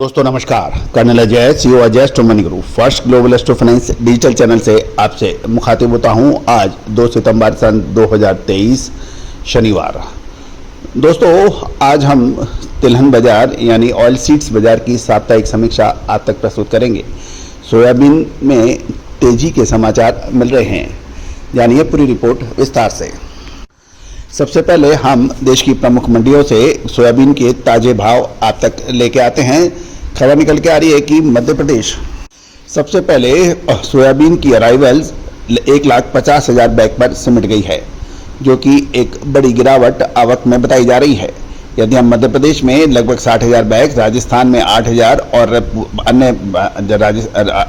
दोस्तों नमस्कार। Colonel Ajay, CEO Ajay स्टो money group first global स्टो finance digital channel से आपसे मुखातिब होता हूं। आज 2 सितंबर सन 2023 शनिवार। दोस्तों आज हम तिलहन बाजार यानी ऑयल सीड्स बाजार की साप्ताहिक समीक्षा आप तक प्रस्तुत करेंगे। सोयाबीन में तेजी के समाचार मिल रहे हैं, जानिए पूरी रिपोर्ट विस्तार से। सबसे पहले हम देश की प्रमुख मंडियों से सोयाबीन के ताजे भाव आप तक लेके आते हैं। खबर निकल के आ रही है कि मध्य प्रदेश सबसे पहले सोयाबीन की अराइवल्स 1,50,000 बैग पर सिमट गई है, जो कि एक बड़ी गिरावट आवक में बताई जा रही है। यदि हम मध्य प्रदेश में लगभग 60,000 बैग, राजस्थान में 8,000 और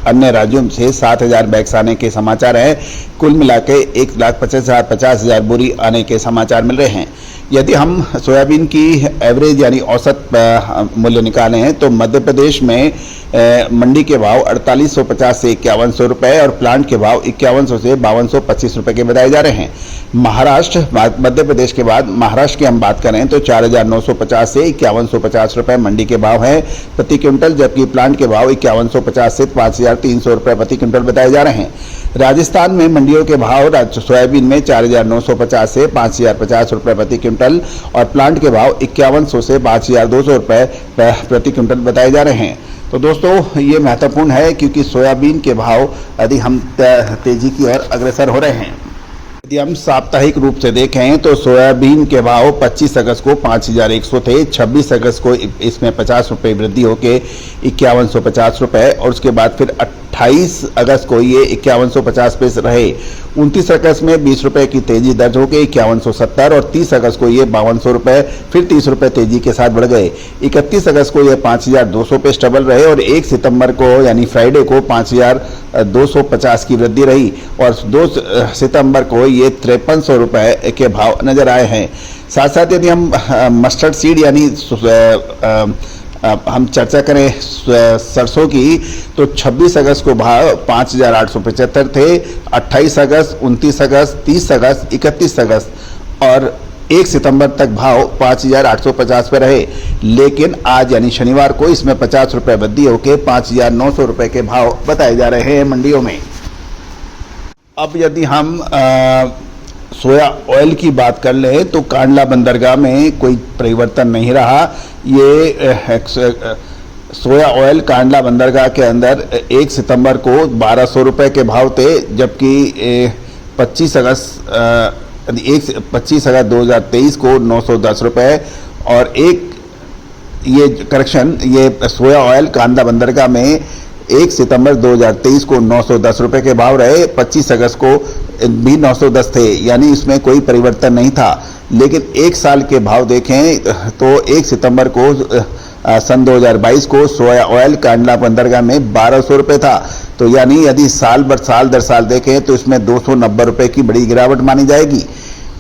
अन्य राज्यों से 7,000 बैग्स आने के समाचार हैं। कुल मिला के 1,50,000 बोरी आने के समाचार मिल रहे हैं। यदि हम सोयाबीन की एवरेज यानी औसत मूल्य निकालें हैं तो मध्य प्रदेश में मंडी के भाव 4850 से 5100 रुपये और प्लांट के भाव 5100 से 5225 रुपये के बताए जा रहे हैं। महाराष्ट्र मध्य प्रदेश के बाद महाराष्ट्र की हम बात करें तो 4950 से 5150 रुपये मंडी के भाव हैं प्रति क्विंटल, जबकि प्लांट के भाव 5150 से 5300 रुपये प्रति क्विंटल बताए जा रहे हैं। राजस्थान में मंडियों के भाव सोयाबीन में 4950 से 5050 रुपये प्रति क्विंटल और प्लांट के भाव 5100 से 5200 रुपये प्रति क्विंटल बताए जा रहे हैं। तो दोस्तों ये महत्वपूर्ण है क्योंकि सोयाबीन के भाव यदि हम तेजी की ओर अग्रसर हो रहे हैं। यदि हम साप्ताहिक रूप से देखें तो सोयाबीन के भाव 25 अगस्त को 5100 थे, 26 अगस्त को इसमें 50 रुपये वृद्धि होकर 5150 रुपये और उसके बाद फिर 28 अगस्त को ये 5150 पे रहे। 29 अगस्त में 20 रुपये की तेजी दर्ज हो गई 5170 और 30 अगस्त को ये 5200 रुपये फिर 30 रुपये तेजी के साथ बढ़ गए। 31 अगस्त को ये 5200 पे स्टेबल रहे और 1 सितंबर को यानी फ्राइडे को 5250 की वृद्धि रही और 2 सितंबर को ये 5300 रुपये के भाव नजर आए हैं। साथ साथ यदि हम मस्टर्ड सीड यानी हम चर्चा करें सरसों की तो 26 अगस्त को भाव 5875 थे, 28 अगस्त, 29 अगस्त, 30 अगस्त, 31 अगस्त और 1 सितंबर तक भाव 5850 पे रहे। लेकिन आज यानी शनिवार को इसमें 50 रुपये वृद्धि होकर 5900 रुपये के भाव बताए जा रहे हैं मंडियों में। अब यदि हम सोया ऑयल की बात कर लें तो कांडला बंदरगाह में कोई परिवर्तन नहीं रहा। ये सोया ऑयल कांडला बंदरगाह के अंदर 1 सितंबर को 1200 रुपये के भाव थे, जबकि 25 अगस्त 2023 को 910 रुपये और ये करेक्शन ये सोया ऑयल कांडला बंदरगाह में 1 सितंबर 2023 को 910 रुपये के भाव रहे, 25 अगस्त को भी 910 थे, यानी इसमें कोई परिवर्तन नहीं था। लेकिन 1 साल के भाव देखें तो 1 सितंबर को सन 2022 को सोया ऑयल कांडला बंदरगाह में 1200 रुपये था। तो यानी यदि साल दर साल देखें तो इसमें 290 रुपये की बड़ी गिरावट मानी जाएगी।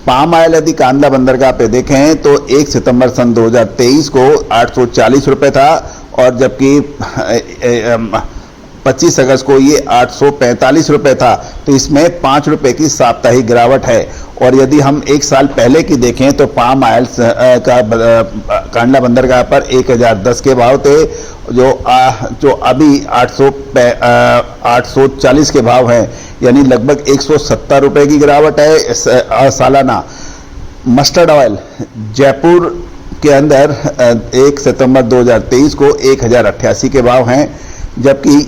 पाम ऑयल यदि कांडला बंदरगाह पे देखें तो 1 सितंबर सन 2023 को 840 रुपये था और जबकि 25 अगस्त को ये 845 रुपये था। तो इसमें 5 रुपये की साप्ताहिक गिरावट है। और यदि हम 1 साल पहले की देखें तो पाम ऑयल का कांडला बंदरगाह पर 1010 के भाव थे, जो अभी 840 के भाव हैं, यानी लगभग 170 रुपये की गिरावट है सालाना। मस्टर्ड ऑयल जयपुर के अंदर 1 सितंबर 2023 को 1088 के भाव हैं, जबकि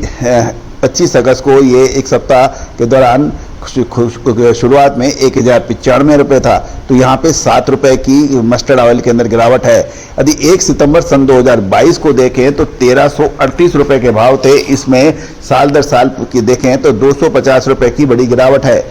25 अगस्त को ये एक सप्ताह के दौरान शुरुआत में 1095 रुपये था। तो यहाँ पे 7 रुपये की मस्टर्ड ऑयल के अंदर गिरावट है। यदि 1 सितंबर सन 2022 को देखें तो 1338 रुपये के भाव थे, इसमें साल दर साल की देखें तो 250 रुपये की बड़ी गिरावट है।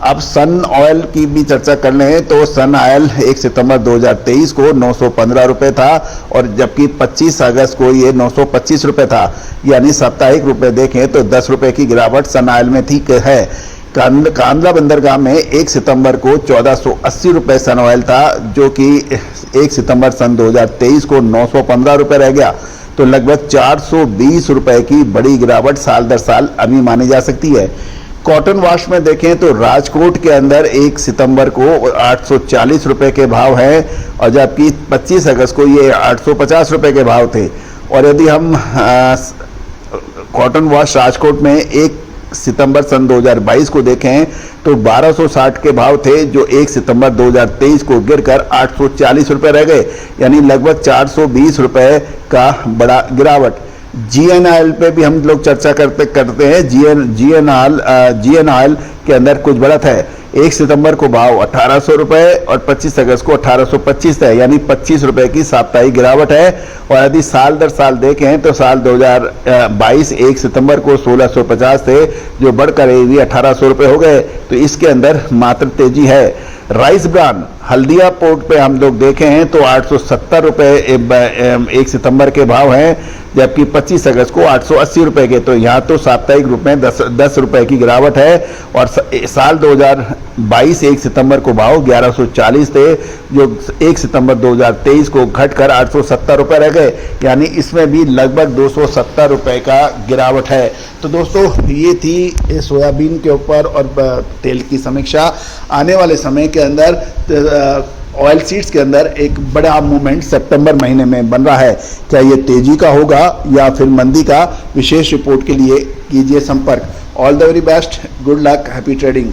अब सन ऑयल की भी चर्चा कर लें तो सन ऑयल 1 सितंबर 2023 को 915 रुपये था और जबकि 25 अगस्त को ये 925 रुपये था, यानी साप्ताहिक रुपये देखें तो 10 रुपये की गिरावट सन ऑयल में ठीक है। कांडला बंदरगाह में 1 सितंबर को 1480 रुपये सन ऑयल था, जो कि 1 सितंबर सन 2023 को 915 रुपये रह गया। तो लगभग 420 रुपये की बड़ी गिरावट साल दर साल अभी मानी जा सकती है। कॉटन वाश में देखें तो राजकोट के अंदर 1 सितंबर को 840 रुपये के भाव हैं और जबकि 25 अगस्त को ये 850 रुपये के भाव थे और यदि हम कॉटन वॉश राजकोट में 1 सितंबर सन 2022 को देखें तो 1260 के भाव थे, जो 1 सितंबर 2023 को गिरकर 840 रुपए रह गए, यानी लगभग 420 रुपए का बड़ा गिरावट। जीएनआईएल पे भी हम लोग चर्चा करते हैं। जीएनआईएल के अंदर कुछ बढ़त है। 1 सितंबर को भाव 1800 रुपए और 25 अगस्त को 1825 है, यानी 25 रुपए की साप्ताहिक गिरावट है। और यदि साल दर साल देखें तो साल 2022 1 सितंबर को 1650 थे, जो बढ़कर ये भी 1800 रुपए हो गए, तो इसके अंदर मात्र तेजी है। राइस ब्रांड हल्दिया पोर्ट पे हम लोग देखे हैं तो 870 रुपए 1 सितंबर के भाव हैं, जबकि 25 अगस्त को 880 रुपए के, तो यहाँ तो साप्ताहिक रूप में 10 रुपए की गिरावट है। और साल 2022 1 सितंबर को भाव 1140 थे, जो 1 सितंबर 2023 को घटकर 870 रुपए रह गए, यानी इसमें भी लगभग 270 रुपए का गिरावट है। तो दोस्तों ये थी सोयाबीन के ऊपर और तेल की समीक्षा। आने वाले समय के अंदर ऑयल सीड्स के अंदर एक बड़ा मूवमेंट सितंबर महीने में बन रहा है। क्या ये तेजी का होगा या फिर मंदी का? विशेष रिपोर्ट के लिए कीजिए संपर्क। All the very best, good luck, happy trading.